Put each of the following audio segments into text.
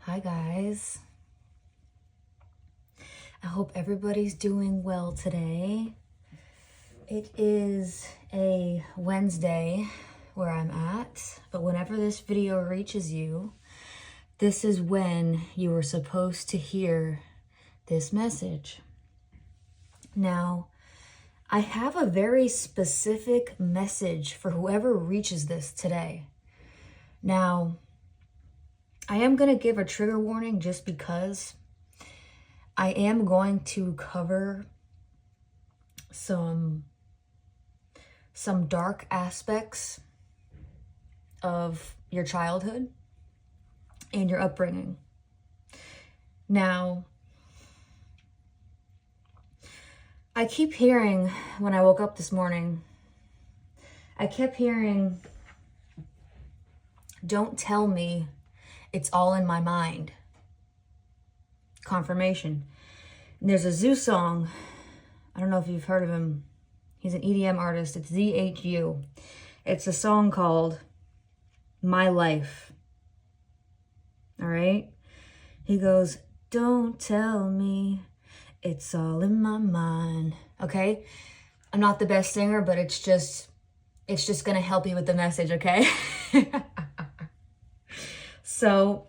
Hi guys. I hope everybody's doing well today. It is a Wednesday where I'm at, but whenever this video reaches you, this is when you were supposed to hear this message. Now, I have a very specific message for whoever reaches this today. Now, I am going to give a trigger warning just because I am going to cover some dark aspects of your childhood and your upbringing. Now, I keep hearing, when I woke up this morning, I kept hearing, "Don't tell me it's all in my mind." Confirmation. And there's a Zoo song. I don't know if you've heard of him. He's an EDM artist. It's ZHU. It's a song called My Life. All right? He goes, "Don't tell me it's all in my mind." Okay? I'm not the best singer, but it's just going to help you with the message, okay? So,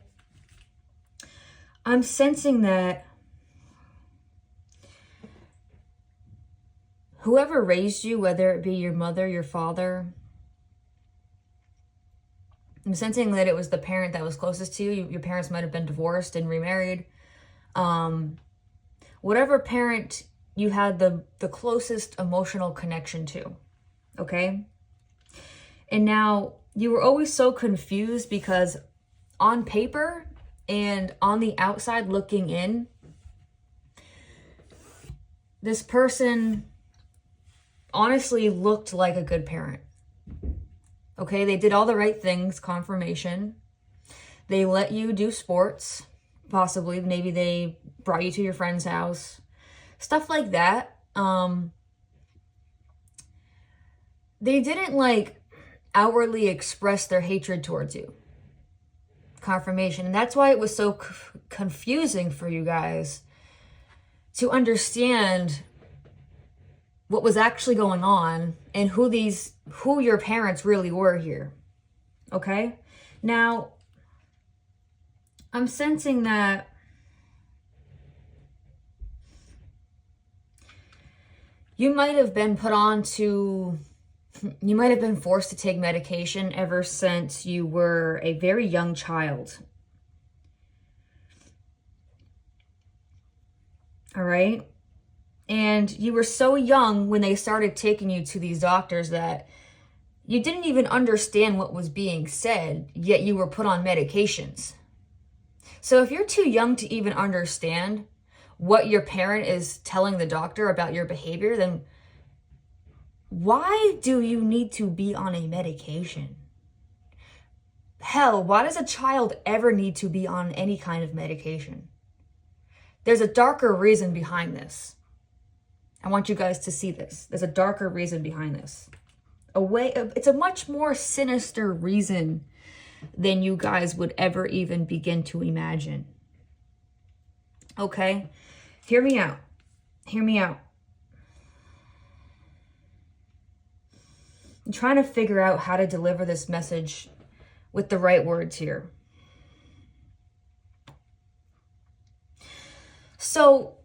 I'm sensing that whoever raised you, whether it be your mother, your father, I'm sensing that it was the parent that was closest to you. Your parents might have been divorced and remarried. Whatever parent you had the closest emotional connection to, okay? And now, you were always so confused because on paper and on the outside looking in, this person honestly looked like a good parent. Okay, they did all the right things, confirmation. They let you do sports, possibly. Maybe they brought you to your friend's house. Stuff like that. They didn't outwardly express their hatred towards you. Confirmation. And that's why it was so confusing for you guys to understand what was actually going on and who your parents really were here. Okay? Now, I'm sensing that you might have been forced to take medication ever since you were a very young child. All right? And you were so young when they started taking you to these doctors that you didn't even understand what was being said, yet you were put on medications. So if you're too young to even understand what your parent is telling the doctor about your behavior, then why do you need to be on a medication? Hell, why does a child ever need to be on any kind of medication? There's a darker reason behind this. I want you guys to see this. There's a darker reason behind this. It's a much more sinister reason than you guys would ever even begin to imagine. Okay? Hear me out. Hear me out. I'm trying to figure out how to deliver this message with the right words here. So,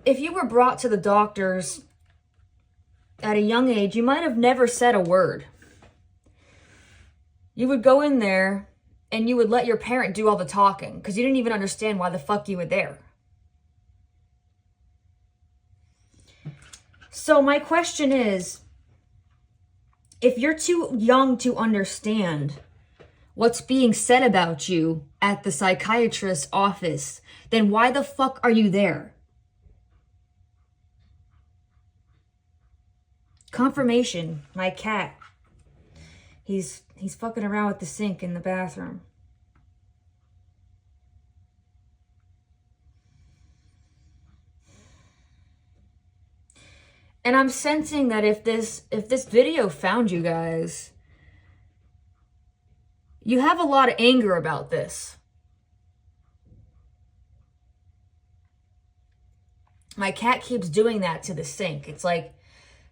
if you were brought to the doctors at a young age, you might have never said a word. You would go in there and you would let your parent do all the talking because you didn't even understand why the fuck you were there. So my question is, if you're too young to understand what's being said about you at the psychiatrist's office, then why the fuck are you there? Confirmation, my cat. He's fucking around with the sink in the bathroom. And I'm sensing that if this video found you guys, you have a lot of anger about this. My cat keeps doing that to the sink. It's like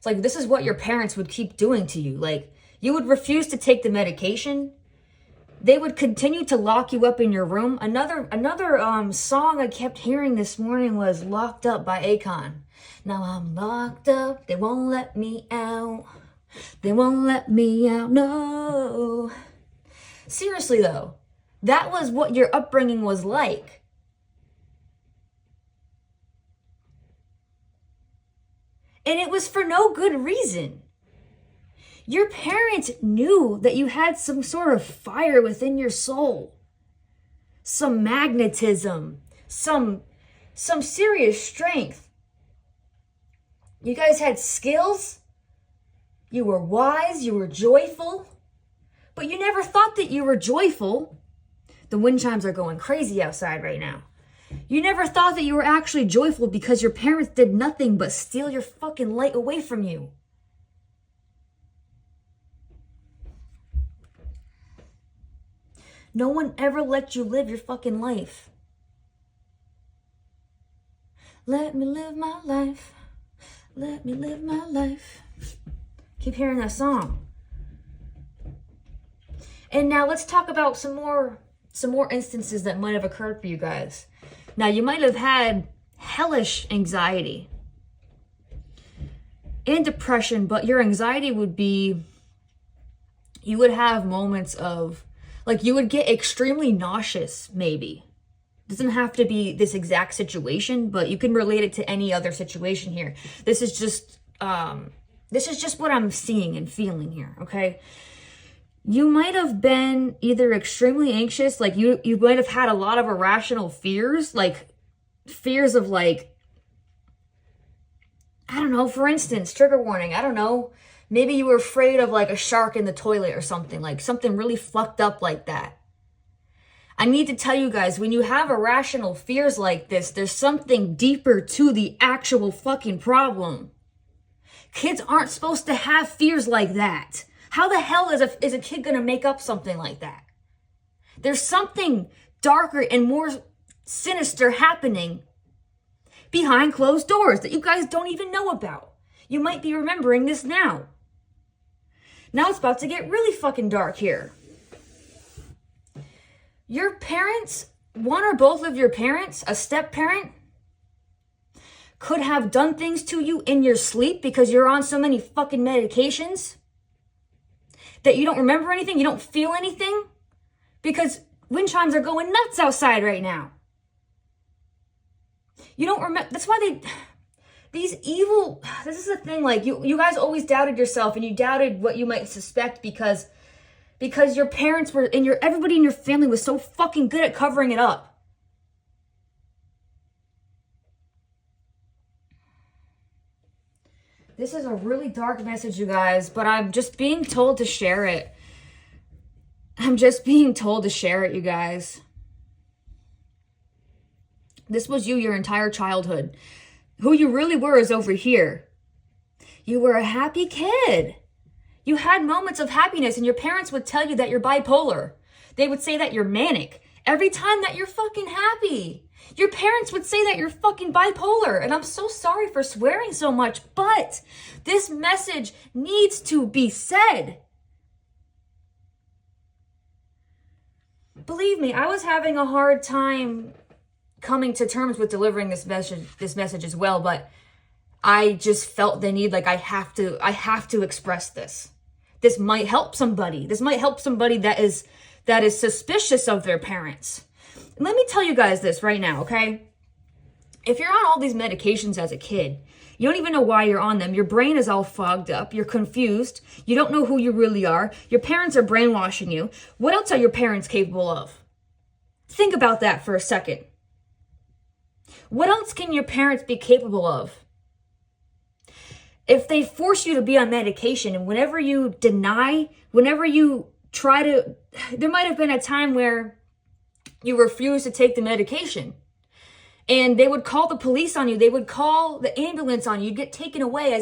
this is what your parents would keep doing to you. Like, you would refuse to take the medication. They would continue to lock you up in your room. Another song I kept hearing this morning was Locked Up by Akon. Now I'm locked up, they won't let me out. They won't let me out, no. Seriously though, that was what your upbringing was like. And it was for no good reason. Your parents knew that you had some sort of fire within your soul, some magnetism, some serious strength. You guys had skills. You were wise, you were joyful, but you never thought that you were joyful. The wind chimes are going crazy outside right now. You never thought that you were actually joyful because your parents did nothing but steal your fucking light away from you. No one ever let you live your fucking life. Let me live my life. Let me live my life. Keep hearing that song. And now let's talk about some more instances that might have occurred for you guys. Now, you might have had hellish anxiety and depression, but your anxiety would be, you would have moments of, like, you would get extremely nauseous, maybe. It doesn't have to be this exact situation, but you can relate it to any other situation here. This is just what I'm seeing and feeling here, okay? You might have been either extremely anxious, like you might have had a lot of irrational fears, like fears of, like, I don't know, for instance, trigger warning, I don't know, maybe you were afraid of like a shark in the toilet or something, like something really fucked up like that. I need to tell you guys, when you have irrational fears like this, there's something deeper to the actual fucking problem. Kids aren't supposed to have fears like that. How the hell is a kid gonna make up something like that? There's something darker and more sinister happening behind closed doors that you guys don't even know about. You might be remembering this now. Now it's about to get really fucking dark here. Your parents, one or both of your parents, a step parent, could have done things to you in your sleep because you're on so many fucking medications that you don't remember anything, you don't feel anything, because wind chimes are going nuts outside right now. You don't remember, that's why this is the thing, like, you guys always doubted yourself, and you doubted what you might suspect because your parents were, and everybody in your family was so fucking good at covering it up. This is a really dark message, you guys, but I'm just being told to share it. I'm just being told to share it, you guys. This was you your entire childhood. Who you really were is over here. You were a happy kid. You had moments of happiness, and your parents would tell you that you're bipolar. They would say that you're manic every time that you're fucking happy. Your parents would say that you're fucking bipolar, and I'm so sorry for swearing so much, but this message needs to be said. Believe me, I was having a hard time coming to terms with delivering this message as well, but I just felt the need, like, I have to express this. This might help somebody. This might help somebody that is suspicious of their parents. Let me tell you guys this right now, okay? If you're on all these medications as a kid, you don't even know why you're on them. Your brain is all fogged up. You're confused. You don't know who you really are. Your parents are brainwashing you. What else are your parents capable of? Think about that for a second. What else can your parents be capable of? If they force you to be on medication, and whenever you deny, whenever you try to, there might have been a time where you refuse to take the medication, and they would call the police on you. They would call the ambulance on you. You'd get taken away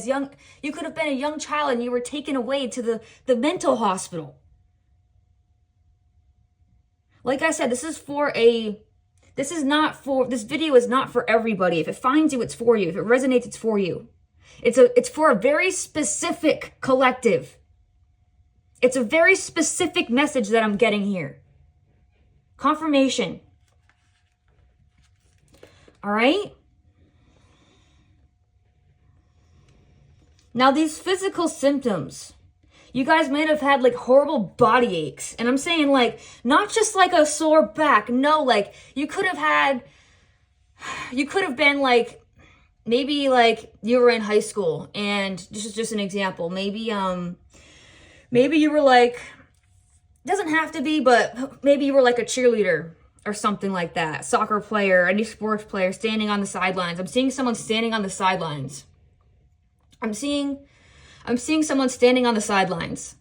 you could have been a young child, and you were taken away to the mental hospital. Like I said, this is for a This video is not for everybody. If it finds you, it's for you. If it resonates, it's for you. It's for a very specific collective. It's a very specific message that I'm getting here. Confirmation. All right? Now, these physical symptoms, you guys might have had like horrible body aches. And I'm saying like, not just like a sore back. No, like you could have been like, maybe like you were in high school, and this is just an example. Maybe you were like, doesn't have to be, but maybe you were like a cheerleader or something like that. Soccer player, any sports player standing on the sidelines. I'm seeing someone standing on the sidelines. I'm seeing someone standing on the sidelines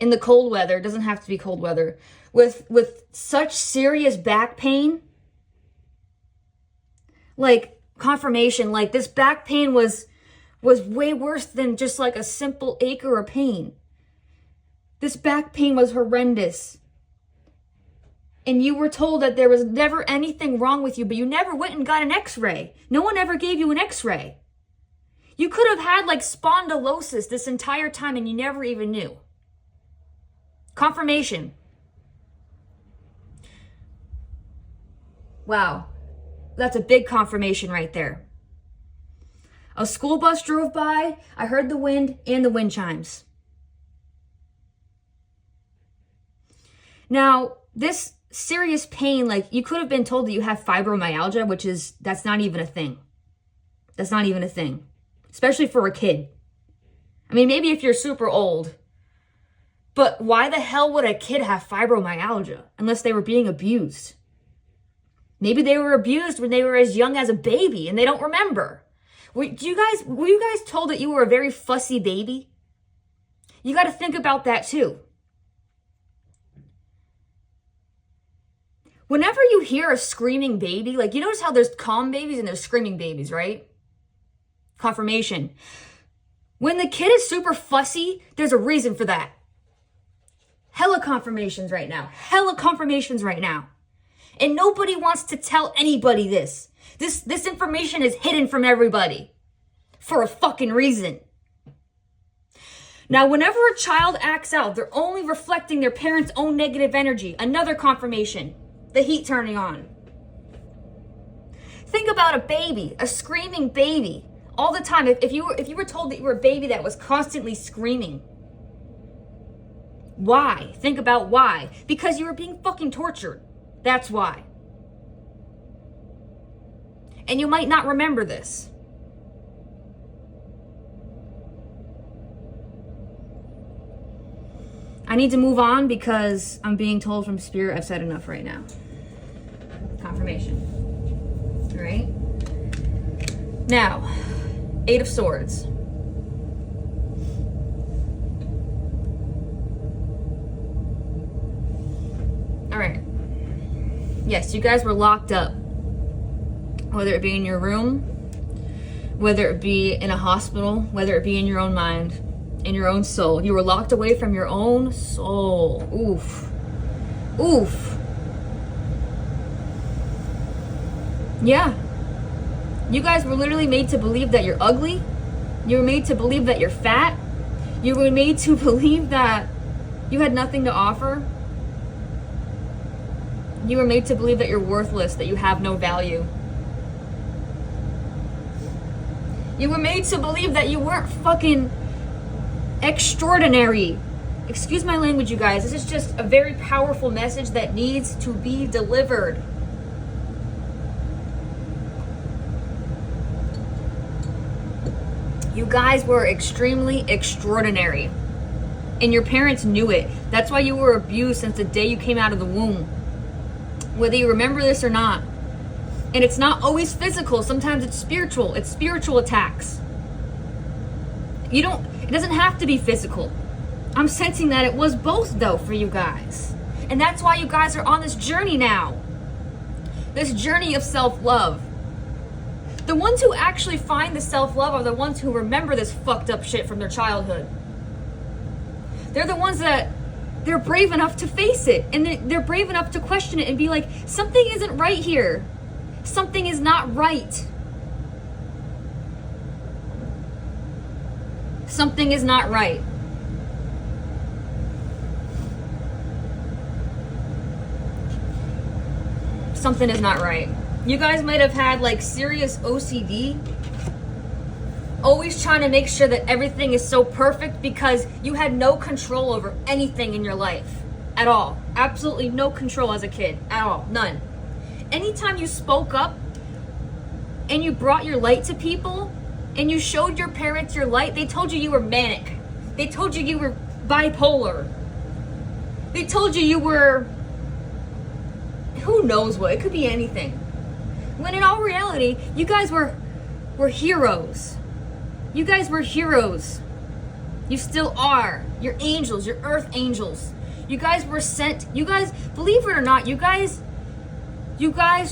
in the cold weather. It doesn't have to be cold weather, with such serious back pain. Like, confirmation, like this back pain was way worse than just like a simple ache or a pain. This back pain was horrendous. And you were told that there was never anything wrong with you, but you never went and got an x-ray. No one ever gave you an x-ray. You could have had like spondylosis this entire time and you never even knew. Confirmation. Wow. That's a big confirmation right there. A school bus drove by. I heard the wind and the wind chimes. Now, this serious pain, like you could have been told that you have fibromyalgia, that's not even a thing. That's not even a thing. Especially for a kid. I mean, maybe if you're super old. But why the hell would a kid have fibromyalgia unless they were being abused? Maybe they were abused when they were as young as a baby and they don't remember. Were you guys told that you were a very fussy baby? You got to think about that too. Whenever you hear a screaming baby, like you notice how there's calm babies and there's screaming babies, right? Confirmation. When the kid is super fussy, there's a reason for that. Hella confirmations right now. Hella confirmations right now. And nobody wants to tell anybody this. This information is hidden from everybody. For a fucking reason. Now, whenever a child acts out, they're only reflecting their parents' own negative energy. Another confirmation. The heat turning on. Think about a baby, a screaming baby. All the time, if you were told that you were a baby that was constantly screaming. Why? Think about why. Because you were being fucking tortured. That's why. And you might not remember this. I need to move on because I'm being told from Spirit I've said enough right now. Confirmation. All right? Now, 8 of Swords. All right. Yes, you guys were locked up. Whether it be in your room, whether it be in a hospital, whether it be in your own mind, in your own soul. You were locked away from your own soul. Oof. Oof. Yeah. You guys were literally made to believe that you're ugly. You were made to believe that you're fat. You were made to believe that you had nothing to offer. You were made to believe that you're worthless, that you have no value. You were made to believe that you weren't fucking extraordinary. Excuse my language, you guys. This is just a very powerful message that needs to be delivered. You guys were extremely extraordinary. And your parents knew it. That's why you were abused since the day you came out of the womb. Whether you remember this or not. And it's not always physical. Sometimes it's spiritual. It's spiritual attacks. It doesn't have to be physical. I'm sensing that it was both though for you guys. And that's why you guys are on this journey now. This journey of self-love. The ones who actually find the self-love are the ones who remember this fucked up shit from their childhood. They're the ones that they're brave enough to face it, and they're brave enough to question it and be like, something isn't right here. Something is not right. Something is not right. Something is not right. You guys might have had like serious OCD, always trying to make sure that everything is so perfect because you had no control over anything in your life at all. Absolutely no control as a kid at all. None. Anytime you spoke up and you brought your light to people and you showed your parents your light, they told you were manic. They told you were bipolar. They told you were who knows what. It could be anything. When in all reality, you guys were heroes. You guys were heroes. You still are. You're angels. You're earth angels. You guys were sent. You guys, believe it or not, you guys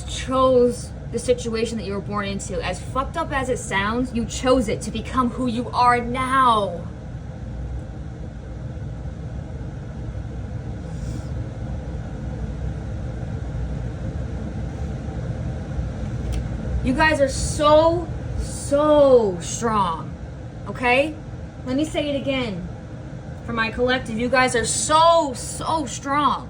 chose the situation that you were born into. As fucked up as it sounds, you chose it to become who you are now. You guys are so strong, okay? Let me say it again for my collective. You guys are so strong.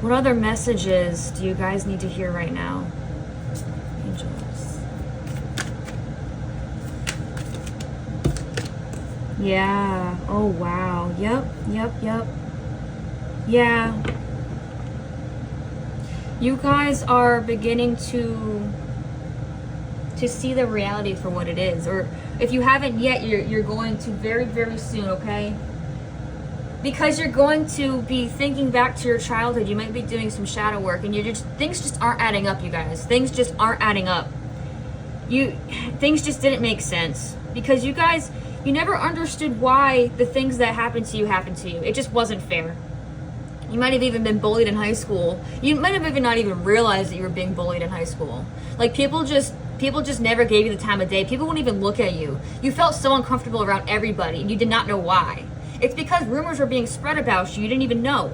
What other messages do you guys need to hear right now? Angels. Yeah. Oh, wow. Yep. Yeah. You guys are beginning to see the reality for what it is. Or if you haven't yet, you're going to very soon, okay? Because you're going to be thinking back to your childhood. You might be doing some shadow work, and things just aren't adding up, you guys. Things just aren't adding up. Things just didn't make sense. Because you guys, you never understood why the things that happened to you. It just wasn't fair. You might have even been bullied in high school. You might have even not even realized that you were being bullied in high school. Like people just never gave you the time of day. People wouldn't even look at you. You felt so uncomfortable around everybody, and you did not know why. It's because rumors were being spread about you. You didn't even know.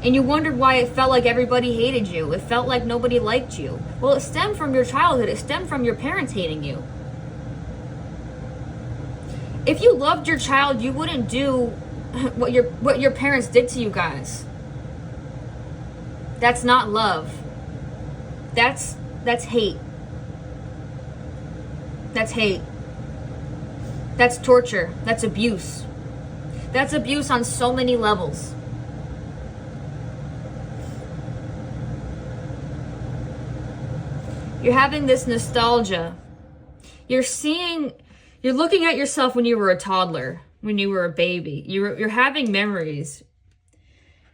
And you wondered why it felt like everybody hated you. It felt like nobody liked you. Well, it stemmed from your childhood. It stemmed from your parents hating you. If you loved your child, you wouldn't do what your parents did to you guys. That's not love. That's hate. That's hate. That's torture. That's abuse. That's abuse on so many levels. You're having this nostalgia. You're looking at yourself when you were a toddler, when you were a baby. You're having memories.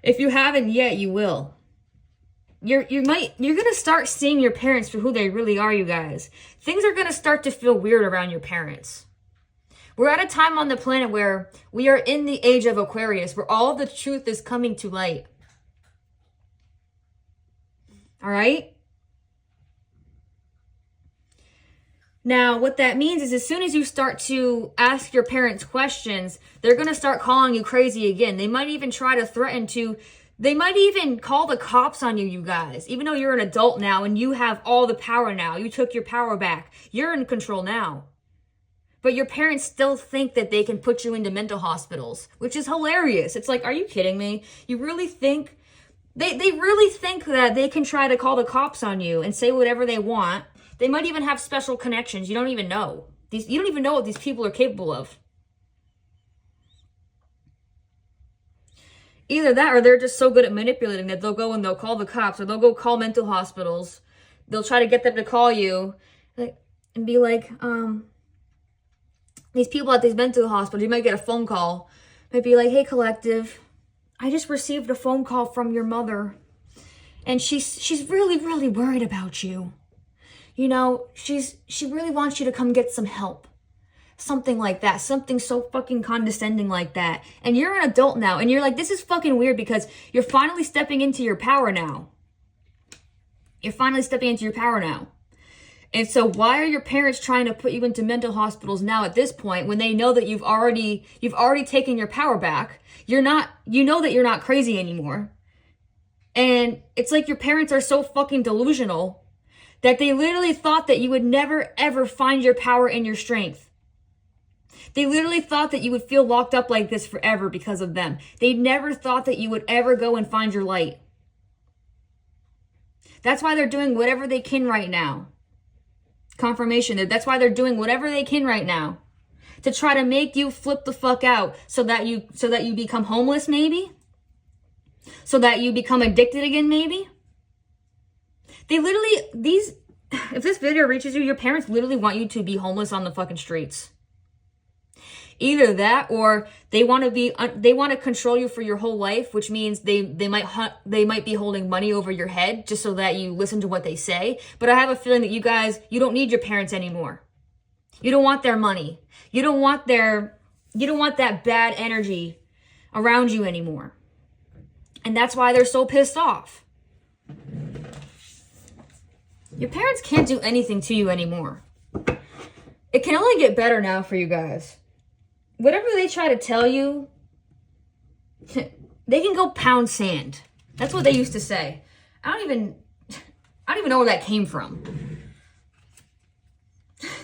If you haven't yet, you will. You're gonna start seeing your parents for who they really are, you guys. Things are gonna start to feel weird around your parents. We're at a time on the planet where we are in the age of Aquarius, where all the truth is coming to light. All right? Now, what that means is as soon as you start to ask your parents questions, they're going to start calling you crazy again. They might even try to they might even call the cops on you guys. Even though you're an adult now and you have all the power now. You took your power back. You're in control now. But your parents still think that they can put you into mental hospitals, which is hilarious. It's like, are you kidding me? You really think, they really think that they can try to call the cops on you and say whatever they want. They might even have special connections. You don't even know. You don't even know what these people are capable of. Either that or they're just so good at manipulating that they'll go and they'll call the cops or they'll go call mental hospitals. They'll try to get them to call you and be like, these people at these mental hospitals, you might get a phone call. Might be like, hey, collective, I just received a phone call from your mother. And she's really worried about you. You know, she really wants you to come get some help. Something like that. Something so fucking condescending like that. And you're an adult now. And you're like, this is fucking weird because you're finally stepping into your power now. You're finally stepping into your power now. And so why are your parents trying to put you into mental hospitals now at this point when they know that you've already taken your power back? You know that you're not crazy anymore. And it's like your parents are so fucking delusional that they literally thought that you would never ever find your power and your strength. They literally thought that you would feel locked up like this forever because of them. They never thought that you would ever go and find your light. That's why they're doing whatever they can right now. Confirmation. That's why they're doing whatever they can right now to try to make you flip the fuck out so that you become homeless, maybe, so that you become addicted again, maybe. They literally, if this video reaches you, your parents literally want you to be homeless on the fucking streets. Either that, or they want to control you for your whole life, which means they might be holding money over your head just so that you listen to what they say. But I have a feeling that you don't need your parents anymore. You don't want their money. You don't want that bad energy around you anymore. And that's why they're so pissed off. Your parents can't do anything to you anymore. It can only get better now for you guys. Whatever they try to tell you, they can go pound sand. That's what they used to say. I don't even know where that came from.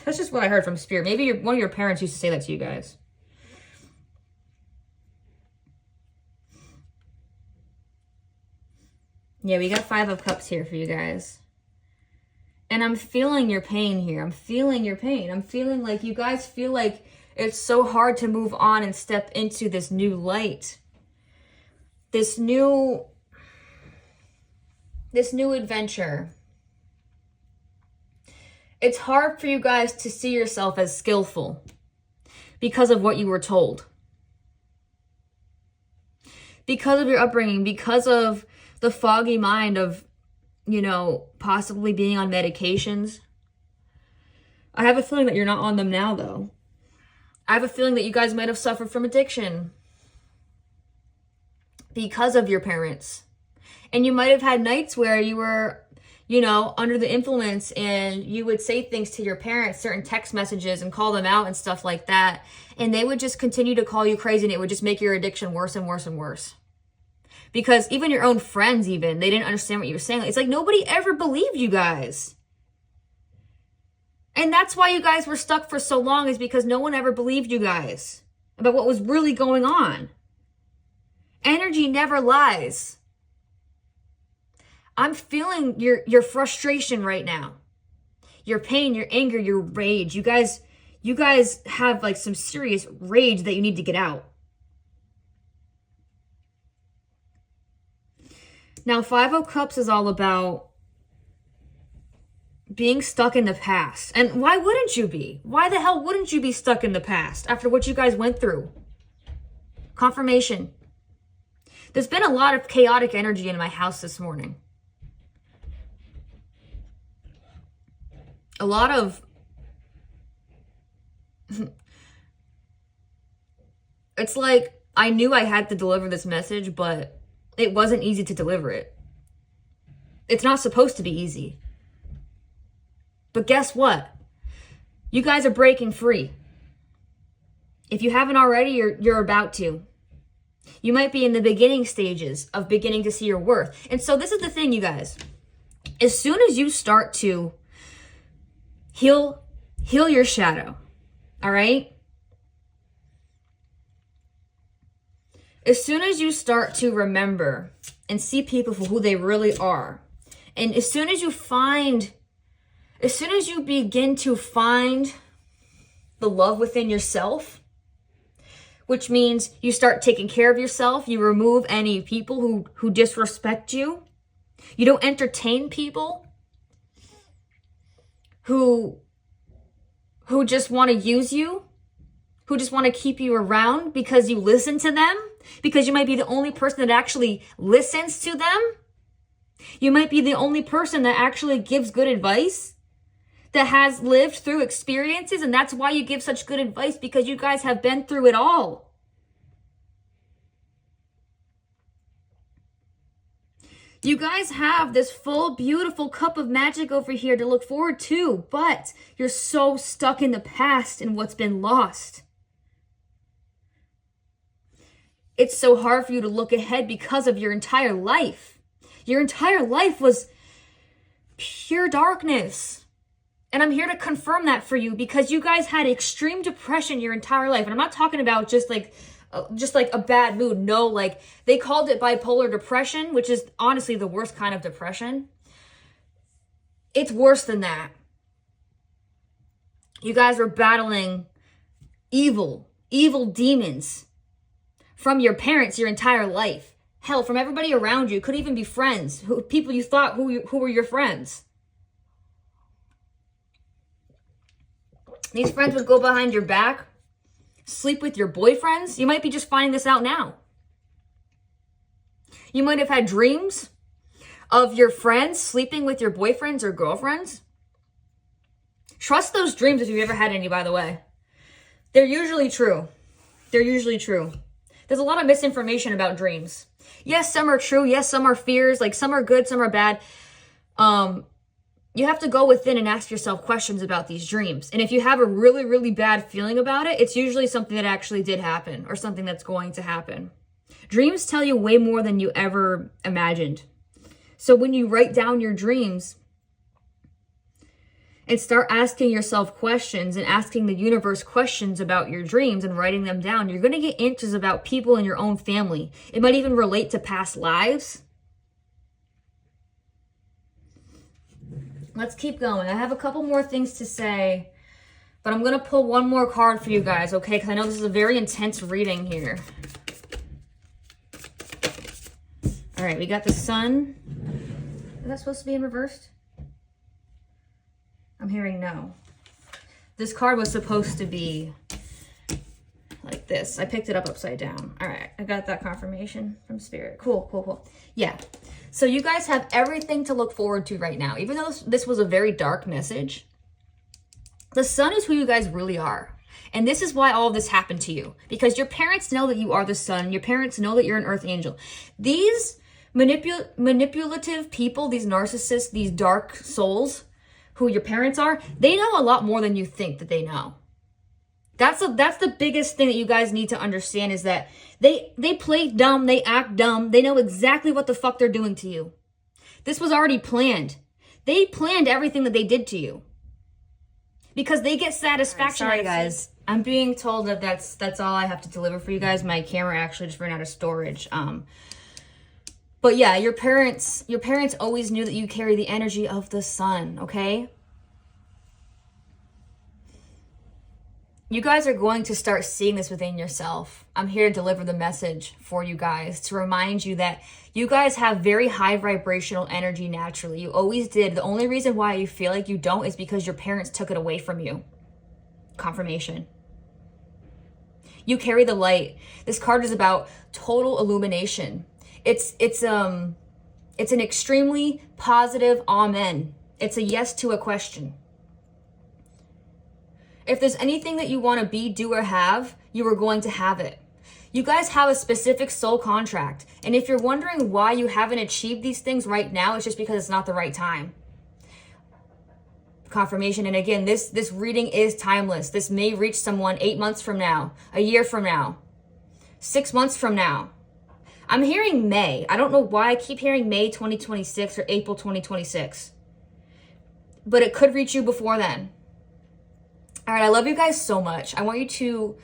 That's just what I heard from Spirit. Maybe one of your parents used to say that to you guys. Yeah, we got 5 of Cups here for you guys. And I'm feeling your pain here. I'm feeling your pain. I'm feeling like you guys feel like it's so hard to move on and step into this new light. This new adventure. It's hard for you guys to see yourself as skillful because of what you were told. Because of your upbringing, because of the foggy mind of, possibly being on medications. I have a feeling that you're not on them now, though. I have a feeling that you guys might have suffered from addiction because of your parents. And you might have had nights where you were, under the influence and you would say things to your parents, certain text messages, and call them out and stuff like that. And they would just continue to call you crazy, and it would just make your addiction worse and worse and worse. Because even your own friends, they didn't understand what you were saying. It's like nobody ever believed you guys. And that's why you guys were stuck for so long, is because no one ever believed you guys about what was really going on. Energy never lies. I'm feeling your frustration right now. Your pain, your anger, your rage. You guys have like some serious rage that you need to get out. Now, 5 of Cups is all about being stuck in the past. And why wouldn't you be? Why the hell wouldn't you be stuck in the past after what you guys went through? Confirmation. There's been a lot of chaotic energy in my house this morning. A lot of... It's like I knew I had to deliver this message, but it wasn't easy to deliver it. It's not supposed to be easy. But guess what? You guys are breaking free. If you haven't already, you're about to. You might be in the beginning stages of beginning to see your worth. And so this is the thing, you guys. As soon as you start to heal your shadow, all right? As soon as you start to remember and see people for who they really are, and as soon as you begin to find the love within yourself, which means you start taking care of yourself, you remove any people who disrespect you, you don't entertain people who just want to use you, who just want to keep you around because you listen to them, because you might be the only person that actually listens to them. You might be the only person that actually gives good advice. that has lived through experiences, and that's why you give such good advice, because you guys have been through it all. You guys have this full, beautiful cup of magic over here to look forward to, but you're so stuck in the past and what's been lost. It's so hard for you to look ahead because of your entire life. Your entire life was pure darkness. And I'm here to confirm that for you, because you guys had extreme depression your entire life. And I'm not talking about just like a bad mood. No, like they called it bipolar depression, which is honestly the worst kind of depression. It's worse than that. You guys were battling evil demons from your parents your entire life. Hell, from everybody around you. Could even be friends, people you thought who were your friends. These friends would go behind your back, sleep with your boyfriends. You might be just finding this out now. You might have had dreams of your friends sleeping with your boyfriends or girlfriends. Trust those dreams if you've ever had any, by the way. They're usually true. They're usually true. There's a lot of misinformation about dreams. Yes, some are true. Yes, some are fears. Like some are good, some are bad. You have to go within and ask yourself questions about these dreams. And if you have a really, really bad feeling about it, it's usually something that actually did happen or something that's going to happen. Dreams tell you way more than you ever imagined. So when you write down your dreams and start asking yourself questions and asking the universe questions about your dreams and writing them down, you're going to get answers about people in your own family. It might even relate to past lives. Let's keep going. I have a couple more things to say, but I'm going to pull one more card for you guys, okay? Because I know this is a very intense reading here. All right, we got the Sun. Is that supposed to be in reversed? I'm hearing no. This card was supposed to be like this. I picked it up upside down. All right, I got that confirmation from Spirit. Cool. Yeah. So you guys have everything to look forward to right now. Even though this was a very dark message, the Sun is who you guys really are. And this is why all of this happened to you. Because your parents know that you are the Sun. Your parents know that you're an Earth Angel. These manipulative people, these narcissists, these dark souls, who your parents are, they know a lot more than you think that they know. That's the biggest thing that you guys need to understand, is that they play dumb, they act dumb, they know exactly what the fuck they're doing to you. This was already planned. They planned everything that they did to you. Because they get satisfaction. Sorry guys, I'm being told that that's all I have to deliver for you guys. My camera actually just ran out of storage. But yeah, your parents always knew that you carry the energy of the Sun, okay? You guys are going to start seeing this within yourself. I'm here to deliver the message for you guys, to remind you that you guys have very high vibrational energy naturally. You always did. The only reason why you feel like you don't is because your parents took it away from you. Confirmation. You carry the light. This card is about total illumination. It's an extremely positive amen. It's a yes to a question. If there's anything that you want to be, do, or have, you are going to have it. You guys have a specific soul contract. And if you're wondering why you haven't achieved these things right now, it's just because it's not the right time. Confirmation. And again, this reading is timeless. This may reach someone 8 months from now, a year from now, 6 months from now. I'm hearing May. I don't know why I keep hearing May 2026 or April 2026. But it could reach you before then. All right, I love you guys so much. I want you to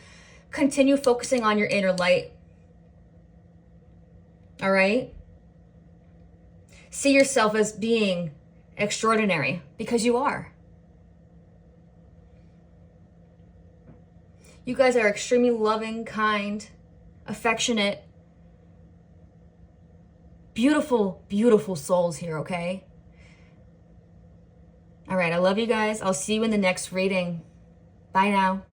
continue focusing on your inner light. All right? See yourself as being extraordinary, because you are. You guys are extremely loving, kind, affectionate, beautiful, beautiful souls here, okay? All right, I love you guys. I'll see you in the next reading. Bye now.